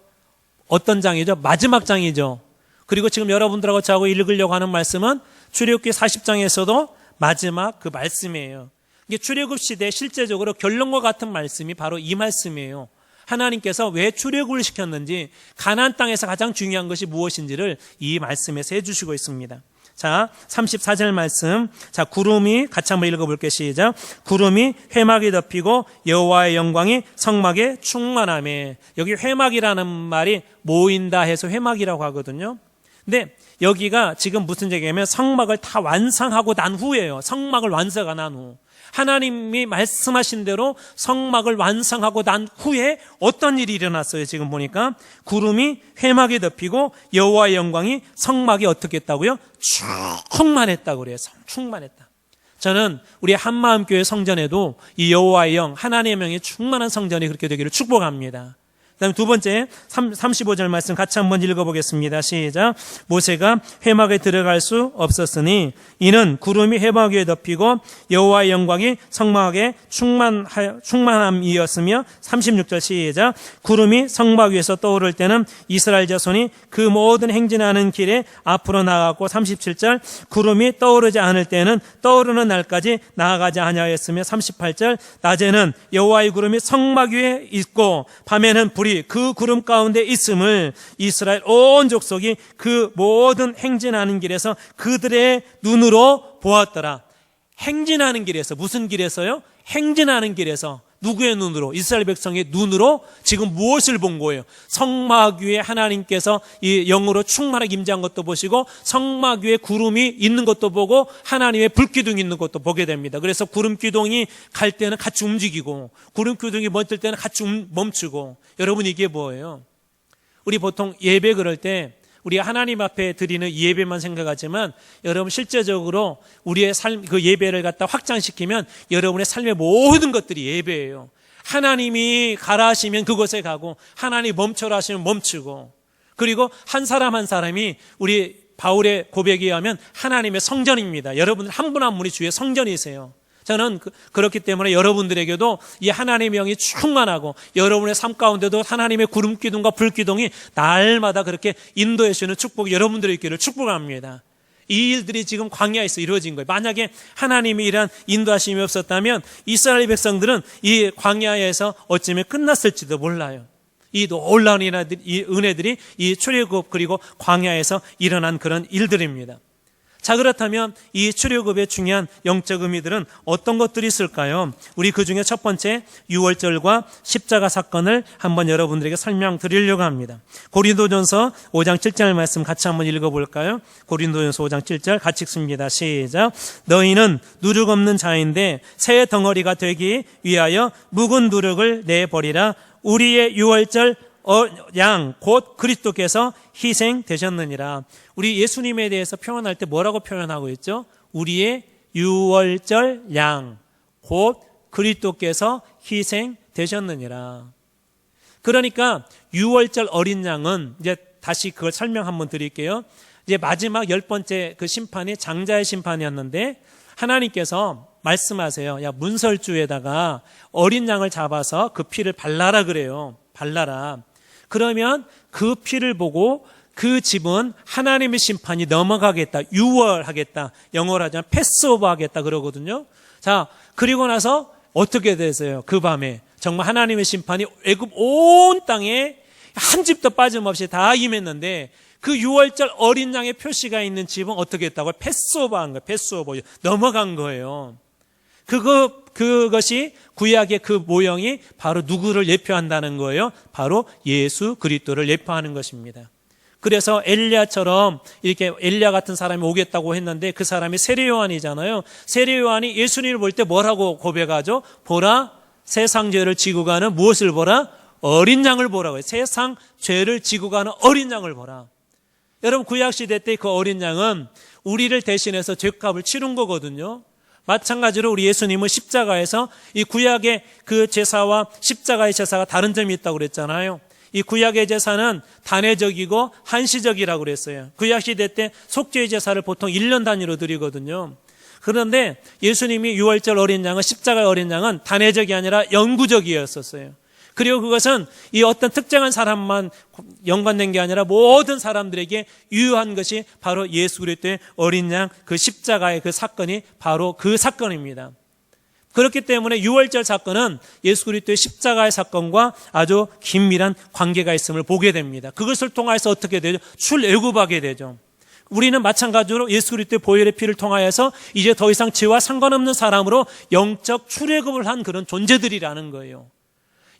어떤 장이죠? 마지막 장이죠. 그리고 지금 여러분들하고 저하고 읽으려고 하는 말씀은 출애굽기 40장에서도 마지막 그 말씀이에요. 이게 출애굽 시대 실제적으로 결론과 같은 말씀이 바로 이 말씀이에요. 하나님께서 왜 출애굽을 시켰는지, 가나안 땅에서 가장 중요한 것이 무엇인지를 이 말씀에서 해주시고 있습니다. 자, 34절 말씀. 자, 구름이 같이 한번 읽어볼게요. 시작. 구름이 회막에 덮이고 여호와의 영광이 성막에 충만하매. 여기 회막이라는 말이 모인다 해서 회막이라고 하거든요. 근데 여기가 지금 무슨 얘기냐면 성막을 다 완성하고 난 후예요. 성막을 완성하고 난 후. 하나님이 말씀하신 대로 성막을 완성하고 난 후에 어떤 일이 일어났어요? 지금 보니까 구름이 회막에 덮이고 여호와의 영광이 성막에 어떻게 했다고요? 충만했다고 그래요. 충만했다. 저는 우리 한마음교회 성전에도 이 여호와의 영, 하나님의 영이 충만한 성전이 그렇게 되기를 축복합니다. 그 다음에 두 번째 35절 말씀 같이 한번 읽어보겠습니다. 시작. 모세가 회막에 들어갈 수 없었으니 이는 구름이 회막 위에 덮이고 여호와의 영광이 성막에 충만함이었으며 36절 시작. 구름이 성막 위에서 떠오를 때는 이스라엘 자손이 그 모든 행진하는 길에 앞으로 나아갔고 37절 구름이 떠오르지 않을 때는 떠오르는 날까지 나아가지 아니하였으며 38절 낮에는 여호와의 구름이 성막 위에 있고 밤에는 불이 그 구름 가운데 있음을 이스라엘 온 족속이 그 모든 행진하는 길에서 그들의 눈으로 보았더라. 행진하는 길에서, 무슨 길에서요? 행진하는 길에서. 누구의 눈으로? 이스라엘 백성의 눈으로 지금 무엇을 본 거예요? 성막 위에 하나님께서 이 영으로 충만하게 임재한 것도 보시고 성막 위에 구름이 있는 것도 보고 하나님의 불기둥이 있는 것도 보게 됩니다. 그래서 구름 기둥이 갈 때는 같이 움직이고 구름 기둥이 멈출 때는 같이 멈추고. 여러분 이게 뭐예요? 우리 보통 예배 그럴 때 우리가 하나님 앞에 드리는 예배만 생각하지만 여러분 실제적으로 우리의 삶, 그 예배를 갖다 확장시키면 여러분의 삶의 모든 것들이 예배예요. 하나님이 가라 하시면 그곳에 가고 하나님이 멈춰라 하시면 멈추고, 그리고 한 사람 한 사람이 우리 바울의 고백에 의하면 하나님의 성전입니다. 여러분들 한 분 한 분이 주의 성전이세요. 저는 그렇기 때문에 여러분들에게도 이 하나님의 영이 충만하고 여러분의 삶 가운데도 하나님의 구름 기둥과 불 기둥이 날마다 그렇게 인도해 주시는 축복이 여러분들의 있기를 축복합니다. 이 일들이 지금 광야에서 이루어진 거예요. 만약에 하나님이 이러한 인도하심이 없었다면 이스라엘 백성들은 이 광야에서 어쩌면 끝났을지도 몰라요. 이 놀라운 은혜들이 이 출애굽 그리고 광야에서 일어난 그런 일들입니다. 자, 그렇다면 이 출애굽의 중요한 영적 의미들은 어떤 것들이 있을까요? 우리 그 중에 첫 번째 유월절과 십자가 사건을 한번 여러분들에게 설명드리려고 합니다. 고린도전서 5장 7절 말씀 같이 한번 읽어볼까요? 고린도전서 5장 7절 같이 읽습니다. 시작. 너희는 누룩 없는 자인데 새 덩어리가 되기 위하여 묵은 누룩을 내버리라. 우리의 유월절 양 곧 그리스도께서 희생되셨느니라. 우리 예수님에 대해서 표현할 때 뭐라고 표현하고 있죠? 우리의 유월절 양 곧 그리스도께서 희생되셨느니라. 그러니까 유월절 어린 양은 이제 다시 그걸 설명 한번 드릴게요. 이제 마지막 10번째 그 심판이 장자의 심판이었는데 하나님께서 말씀하세요. 야, 문설주에다가 어린 양을 잡아서 그 피를 발라라 그래요. 발라라. 그러면 그 피를 보고 그 집은 하나님의 심판이 넘어가겠다. 유월하겠다. 영어로 하자면 패스오버 하겠다 그러거든요. 자, 그리고 나서 어떻게 되세요? 그 밤에 정말 하나님의 심판이 애굽 온 땅에 한 집도 빠짐없이 다 임했는데 그 유월절 어린 양의 표시가 있는 집은 어떻게 했다고요? 패스오버 한 거예요. 패스오버. 넘어간 거예요. 그것이 구약의 그 모형이 바로 누구를 예표한다는 거예요? 바로 예수 그리스도를 예표하는 것입니다. 그래서 엘리야처럼 이렇게 엘리야 같은 사람이 오겠다고 했는데 그 사람이 세례 요한이잖아요. 세례 요한이 예수님을 볼 때 뭐라고 고백하죠? 보라, 세상 죄를 지고 가는 무엇을 보라? 어린 양을 보라고요. 세상 죄를 지고 가는 어린 양을 보라. 여러분 구약시대 때 그 어린 양은 우리를 대신해서 죄값을 치른 거거든요. 마찬가지로 우리 예수님은 십자가에서 이 구약의 그 제사와 십자가의 제사가 다른 점이 있다고 그랬잖아요. 이 구약의 제사는 단회적이고 한시적이라고 그랬어요. 구약시대 때 속죄의 제사를 보통 1년 단위로 드리거든요. 그런데 예수님이 유월절 어린 양은 십자가의 어린 양은 단회적이 아니라 영구적이었었어요. 그리고 그것은 이 어떤 특정한 사람만 연관된 게 아니라 모든 사람들에게 유효한 것이 바로 예수 그리스도의 어린 양 그 십자가의 그 사건이 바로 그 사건입니다. 그렇기 때문에 유월절 사건은 예수 그리스도의 십자가의 사건과 아주 긴밀한 관계가 있음을 보게 됩니다. 그것을 통해서 어떻게 되죠? 출애굽하게 되죠. 우리는 마찬가지로 예수 그리스도의 보혈의 피를 통하여서 이제 더 이상 죄와 상관없는 사람으로 영적 출애굽을 한 그런 존재들이라는 거예요.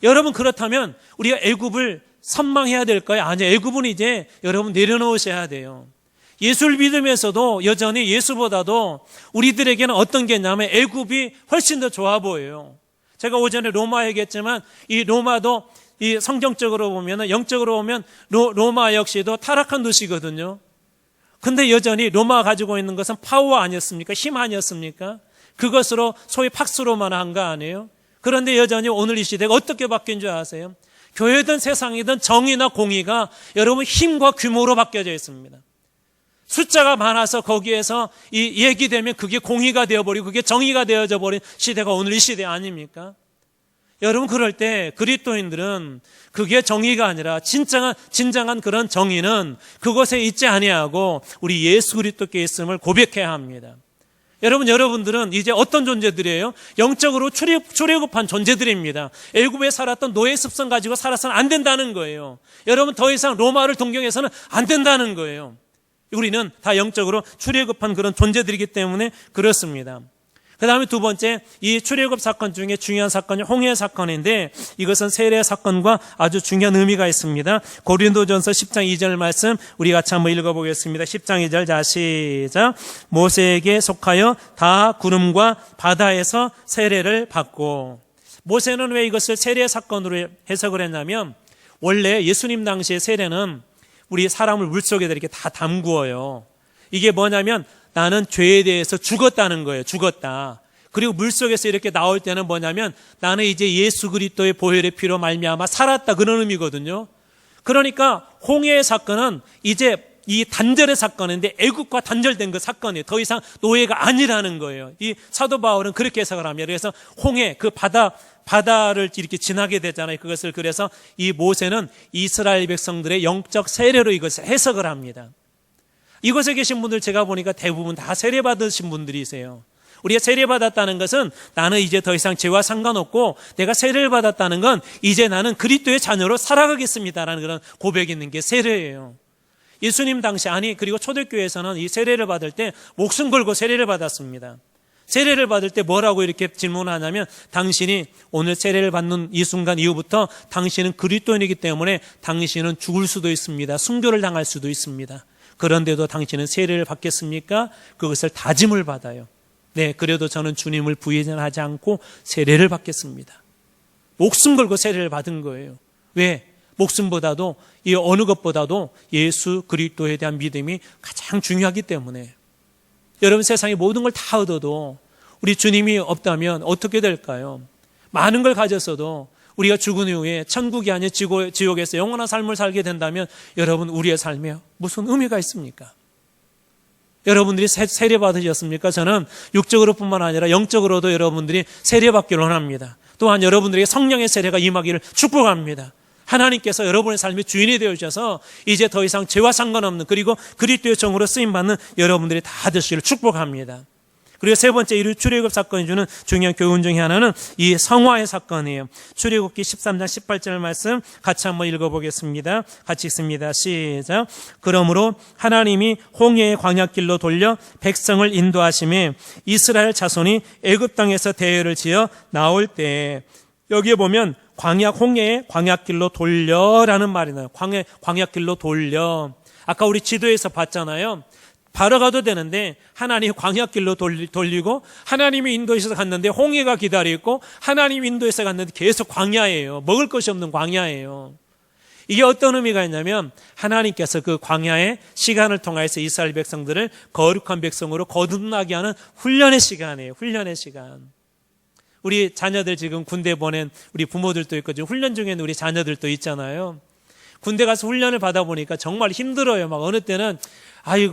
여러분 그렇다면 우리가 애굽을 선망해야 될까요? 아니요. 애굽은 이제 여러분 내려놓으셔야 돼요. 예수를 믿으면서도 여전히 예수보다도 우리들에게는 어떤 게 있냐면 애굽이 훨씬 더 좋아 보여요. 제가 오전에 로마 얘기했지만 이 로마도 이 성경적으로 보면 영적으로 보면 로마 역시도 타락한 도시거든요. 근데 여전히 로마가 가지고 있는 것은 파워 아니었습니까? 힘 아니었습니까? 그것으로 소위 팍스로만 한 거 아니에요? 그런데 여전히 오늘 이 시대가 어떻게 바뀐 줄 아세요? 교회든 세상이든 정의나 공의가 여러분 힘과 규모로 바뀌어져 있습니다. 숫자가 많아서 거기에서 이 얘기되면 그게 공의가 되어버리고 그게 정의가 되어져 버린 시대가 오늘 이 시대 아닙니까? 여러분 그럴 때 그리스도인들은 그게 정의가 아니라 진정한 그런 정의는 그것에 있지 아니하고 우리 예수 그리스도께 있음을 고백해야 합니다. 여러분들은 이제 어떤 존재들이에요? 영적으로 출애굽한 존재들입니다. 애굽에 살았던 노예 습성 가지고 살아서는 안 된다는 거예요. 여러분 더 이상 로마를 동경해서는 안 된다는 거예요. 우리는 다 영적으로 출애굽한 그런 존재들이기 때문에 그렇습니다. 그 다음에 두 번째, 이 출애굽 사건 중에 중요한 사건이 홍해 사건인데 이것은 세례 사건과 아주 중요한 의미가 있습니다. 고린도전서 10장 2절 말씀 우리 같이 한번 읽어보겠습니다. 10장 2절 자 시작. 모세에게 속하여 다 구름과 바다에서 세례를 받고. 모세는 왜 이것을 세례 사건으로 해석을 했냐면 원래 예수님 당시의 세례는 우리 사람을 물속에 이렇게 다 담구어요. 이게 뭐냐면 나는 죄에 대해서 죽었다는 거예요. 죽었다. 그리고 물속에서 이렇게 나올 때는 뭐냐면 나는 이제 예수 그리스도의 보혈의 피로 말미암아 살았다. 그런 의미거든요. 그러니까 홍해의 사건은 이제 이 단절의 사건인데 애국과 단절된 그 사건이에요. 더 이상 노예가 아니라는 거예요. 이 사도 바울은 그렇게 해석을 합니다. 그래서 홍해 그 바다를 이렇게 지나게 되잖아요. 그것을 그래서 이 모세는 이스라엘 백성들의 영적 세례로 이것을 해석을 합니다. 이곳에 계신 분들 제가 보니까 대부분 다 세례 받으신 분들이세요. 우리가 세례 받았다는 것은 나는 이제 더 이상 죄와 상관없고 내가 세례를 받았다는 건 이제 나는 그리스도의 자녀로 살아가겠습니다라는 그런 고백이 있는 게 세례예요. 예수님 당시 그리고 초대교회에서는 이 세례를 받을 때 목숨 걸고 세례를 받았습니다. 세례를 받을 때 뭐라고 이렇게 질문하냐면 당신이 오늘 세례를 받는 이 순간 이후부터 당신은 그리스도인이기 때문에 당신은 죽을 수도 있습니다. 순교를 당할 수도 있습니다. 그런데도 당신은 세례를 받겠습니까? 그것을 다짐을 받아요. 네, 그래도 저는 주님을 부인하지 않고 세례를 받겠습니다. 목숨 걸고 세례를 받은 거예요. 왜? 목숨보다도 이 어느 것보다도 예수 그리스도에 대한 믿음이 가장 중요하기 때문에. 여러분, 세상에 모든 걸 다 얻어도 우리 주님이 없다면 어떻게 될까요? 많은 걸 가졌어도 우리가 죽은 이후에 천국이 아닌 지옥에서 영원한 삶을 살게 된다면 여러분, 우리의 삶에 무슨 의미가 있습니까? 여러분들이 세례 받으셨습니까? 저는 육적으로뿐만 아니라 영적으로도 여러분들이 세례 받기를 원합니다. 또한 여러분들에게 성령의 세례가 임하기를 축복합니다. 하나님께서 여러분의 삶의 주인이 되어주셔서 이제 더 이상 죄와 상관없는 그리고 그리스도의 종으로 쓰임받는 여러분들이 다 되시기를 축복합니다. 그리고 세 번째 이 출애굽 사건이 주는 중요한 교훈 중에 하나는 이 성화의 사건이에요. 출애굽기 13장 18절 말씀 같이 한번 읽어보겠습니다. 같이 읽습니다. 시작. 그러므로 하나님이 홍해의 광야길로 돌려 백성을 인도하심에 이스라엘 자손이 애굽 땅에서 대회를 지어 나올 때, 여기에 보면 홍해의 광야길로 돌려라는 말이 나요. 광야길로 돌려. 아까 우리 지도에서 봤잖아요. 바로 가도 되는데 하나님이 광야길로 돌리고 하나님이 인도에서 갔는데 홍해가 기다리고 하나님이 인도에서 갔는데 계속 광야예요. 먹을 것이 없는 광야예요. 이게 어떤 의미가 있냐면 하나님께서 그 광야의 시간을 통해서 이스라엘 백성들을 거룩한 백성으로 거듭나게 하는 훈련의 시간이에요. 훈련의 시간. 우리 자녀들 지금 군대 보낸 우리 부모들도 있고 지금 훈련 중에는 우리 자녀들도 있잖아요. 군대 가서 훈련을 받아보니까 정말 힘들어요. 막 어느 때는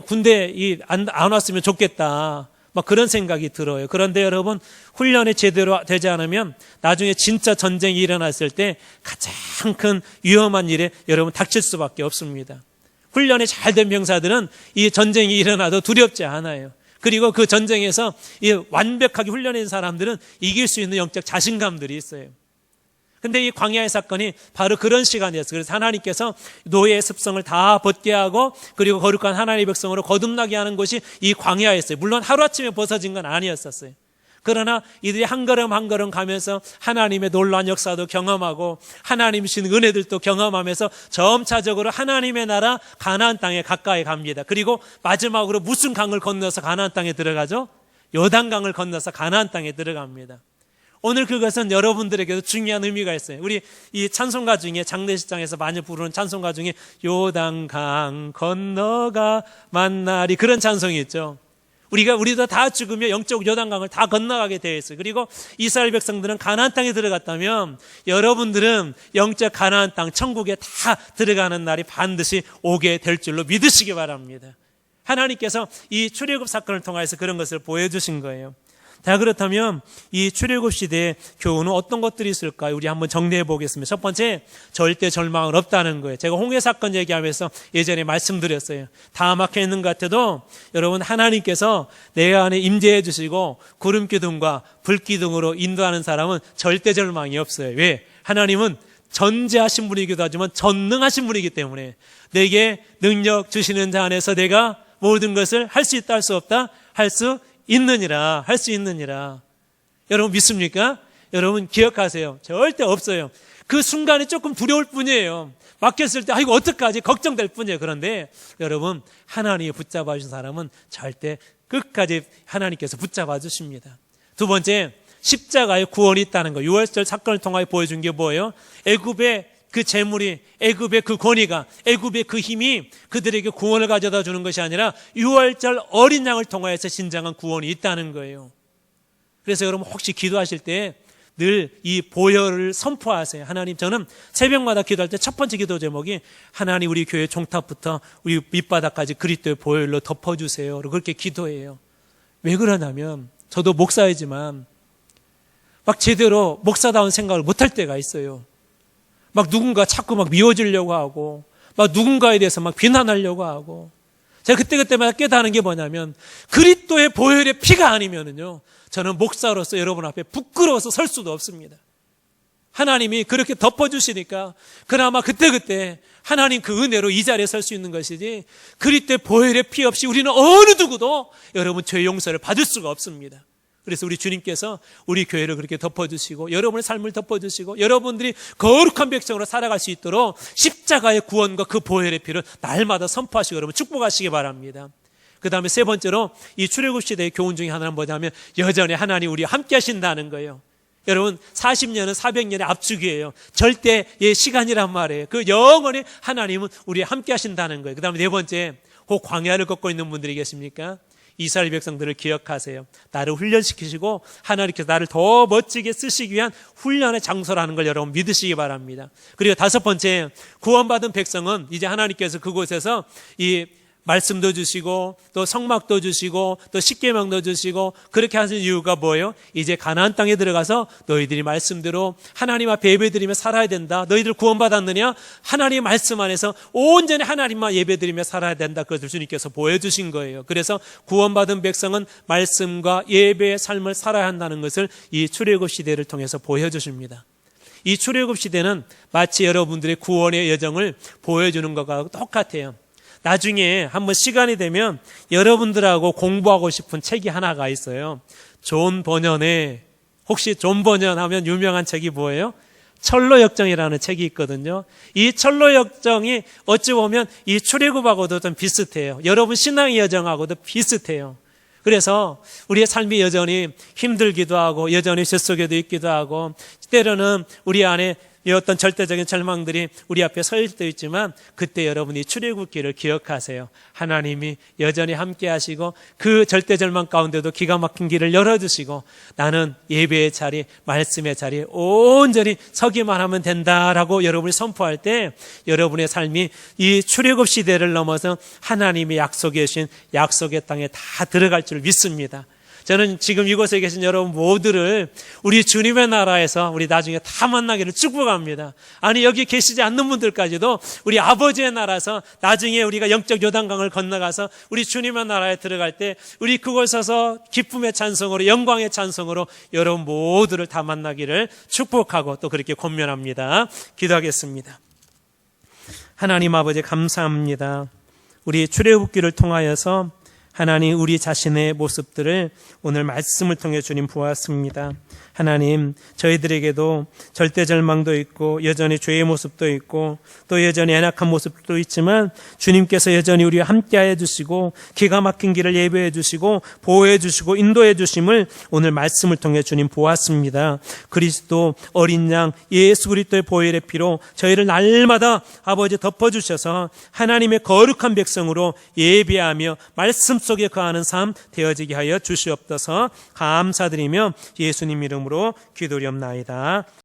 군대 안 왔으면 좋겠다. 막 그런 생각이 들어요. 그런데 여러분, 훈련이 제대로 되지 않으면 나중에 진짜 전쟁이 일어났을 때 가장 큰 위험한 일에 여러분 닥칠 수밖에 없습니다. 훈련이 잘 된 병사들은 이 전쟁이 일어나도 두렵지 않아요. 그리고 그 전쟁에서 완벽하게 훈련된 사람들은 이길 수 있는 영적 자신감들이 있어요. 근데 이 광야의 사건이 바로 그런 시간이었어요. 그래서 하나님께서 노예의 습성을 다 벗게 하고 그리고 거룩한 하나님의 백성으로 거듭나게 하는 곳이 이 광야였어요. 물론 하루아침에 벗어진 건 아니었었어요. 그러나 이들이 한 걸음 한 걸음 가면서 하나님의 놀라운 역사도 경험하고 하나님 주신 은혜들도 경험하면서 점차적으로 하나님의 나라 가나안 땅에 가까이 갑니다. 그리고 마지막으로 무슨 강을 건너서 가나안 땅에 들어가죠? 요단강을 건너서 가나안 땅에 들어갑니다. 오늘 그것은 여러분들에게도 중요한 의미가 있어요. 우리 이 찬송가 중에 장례식장에서 많이 부르는 찬송가 중에 요단강 건너가 만나리 그런 찬송이 있죠. 우리도 다 죽으며 영적 요단강을 다 건너가게 되어 있어요. 그리고 이스라엘 백성들은 가나안 땅에 들어갔다면 여러분들은 영적 가나안 땅 천국에 다 들어가는 날이 반드시 오게 될 줄로 믿으시기 바랍니다. 하나님께서 이 출애굽 사건을 통해서 그런 것을 보여주신 거예요. 자, 그렇다면 이 출애굽 시대의 교훈은 어떤 것들이 있을까요? 우리 한번 정리해 보겠습니다. 첫 번째, 절대 절망은 없다는 거예요. 제가 홍해 사건 얘기하면서 예전에 말씀드렸어요. 다 막혀 있는 것 같아도 여러분, 하나님께서 내 안에 임재해 주시고 구름 기둥과 불 기둥으로 인도하는 사람은 절대 절망이 없어요. 왜? 하나님은 전지하신 분이기도 하지만 전능하신 분이기 때문에 내게 능력 주시는 자 안에서 내가 모든 것을 할 수 있다 할 수 없다 할 수 있느니라. 할 수 있느니라. 여러분 믿습니까? 여러분 기억하세요. 절대 없어요. 그 순간이 조금 두려울 뿐이에요. 막혔을 때 이거 어떡하지? 걱정될 뿐이에요. 그런데 여러분 하나님이 붙잡아 주신 사람은 절대 끝까지 하나님께서 붙잡아 주십니다. 두 번째, 십자가의 구원이 있다는 거. 유월절 사건을 통하여 보여준 게 뭐예요? 애굽의 그 재물이, 애굽의 그 권위가, 애굽의 그 힘이 그들에게 구원을 가져다 주는 것이 아니라 유월절 어린 양을 통하여서 진정한 구원이 있다는 거예요. 그래서 여러분 혹시 기도하실 때 늘 이 보혈을 선포하세요. 하나님, 저는 새벽마다 기도할 때 첫 번째 기도 제목이 하나님 우리 교회 종탑부터 우리 밑바닥까지 그리스도의 보혈로 덮어주세요. 그렇게 기도해요. 왜 그러냐면 저도 목사이지만 막 제대로 목사다운 생각을 못할 때가 있어요. 막 누군가 자꾸 막 미워지려고 하고 막 누군가에 대해서 막 비난하려고 하고, 제가 그때마다 깨닫는 게 뭐냐면 그리스도의 보혈의 피가 아니면은요 저는 목사로서 여러분 앞에 부끄러워서 설 수도 없습니다. 하나님이 그렇게 덮어주시니까 그나마 그때 하나님 그 은혜로 이 자리에 설 수 있는 것이지, 그리스도의 보혈의 피 없이 우리는 어느 누구도 여러분 죄 용서를 받을 수가 없습니다. 그래서 우리 주님께서 우리 교회를 그렇게 덮어주시고 여러분의 삶을 덮어주시고 여러분들이 거룩한 백성으로 살아갈 수 있도록 십자가의 구원과 그 보혈의 피를 날마다 선포하시고 여러분 축복하시기 바랍니다. 그 다음에 세 번째로 이 출애굽 시대의 교훈 중에 하나는 뭐냐면 여전히 하나님 우리와 함께 하신다는 거예요. 여러분 40년은 400년의 압축이에요. 절대의 시간이란 말이에요. 그 영원히 하나님은 우리와 함께 하신다는 거예요. 그 다음에 네 번째, 혹 광야를 걷고 있는 분들이 계십니까? 이스라엘 백성들을 기억하세요. 나를 훈련시키시고 하나님께서 나를 더 멋지게 쓰시기 위한 훈련의 장소라는 걸 여러분 믿으시기 바랍니다. 그리고 다섯 번째, 구원받은 백성은 이제 하나님께서 그곳에서 이 말씀도 주시고 또 성막도 주시고 또 십계명도 주시고 그렇게 하신 이유가 뭐예요? 이제 가나안 땅에 들어가서 너희들이 말씀대로 하나님 앞에 예배드리며 살아야 된다. 너희들 구원받았느냐? 하나님의 말씀 안에서 온전히 하나님만 예배드리며 살아야 된다. 그것을 주님께서 보여주신 거예요. 그래서 구원받은 백성은 말씀과 예배의 삶을 살아야 한다는 것을 이 출애굽 시대를 통해서 보여주십니다. 이 출애굽 시대는 마치 여러분들의 구원의 여정을 보여주는 것과 똑같아요. 나중에 한번 시간이 되면 여러분들하고 공부하고 싶은 책이 하나가 있어요. 존 버년의, 혹시 존 버년 하면 유명한 책이 뭐예요? 철로역정이라는 책이 있거든요. 이 철로역정이 어찌 보면 이 출애굽하고도 좀 비슷해요. 여러분 신앙의 여정하고도 비슷해요. 그래서 우리의 삶이 여전히 힘들기도 하고 여전히 젖속에도 있기도 하고 때로는 우리 안에 이 어떤 절대적인 절망들이 우리 앞에 서 있을 때 있지만 그때 여러분이 출애굽기를 기억하세요. 하나님이 여전히 함께 하시고 그 절대 절망 가운데도 기가 막힌 길을 열어주시고 나는 예배의 자리, 말씀의 자리에 온전히 서기만 하면 된다라고 여러분이 선포할 때 여러분의 삶이 이 출애굽 시대를 넘어서 하나님이 약속해 주신 약속의 땅에 다 들어갈 줄 믿습니다. 저는 지금 이곳에 계신 여러분 모두를 우리 주님의 나라에서 우리 나중에 다 만나기를 축복합니다. 아니 여기 계시지 않는 분들까지도 우리 아버지의 나라에서 나중에 우리가 영적 요단강을 건너가서 우리 주님의 나라에 들어갈 때 우리 그곳에서 기쁨의 찬송으로 영광의 찬송으로 여러분 모두를 다 만나기를 축복하고 또 그렇게 권면합니다. 기도하겠습니다. 하나님 아버지 감사합니다. 우리 출애굽기를 통하여서 하나님 우리 자신의 모습들을 오늘 말씀을 통해 주님 보았습니다. 하나님 저희들에게도 절대절망도 있고 여전히 죄의 모습도 있고 또 여전히 연약한 모습도 있지만 주님께서 여전히 우리와 함께하여 주시고 기가 막힌 길을 예배해 주시고 보호해 주시고 인도해 주심을 오늘 말씀을 통해 주님 보았습니다. 그리스도 어린 양 예수 그리스도의 보혈의 피로 저희를 날마다 아버지 덮어주셔서 하나님의 거룩한 백성으로 예배하며 말씀 속에 거하는 삶 되어지게 하여 주시옵소서. 감사드리며 예수님 이름으로 기도리옵나이다.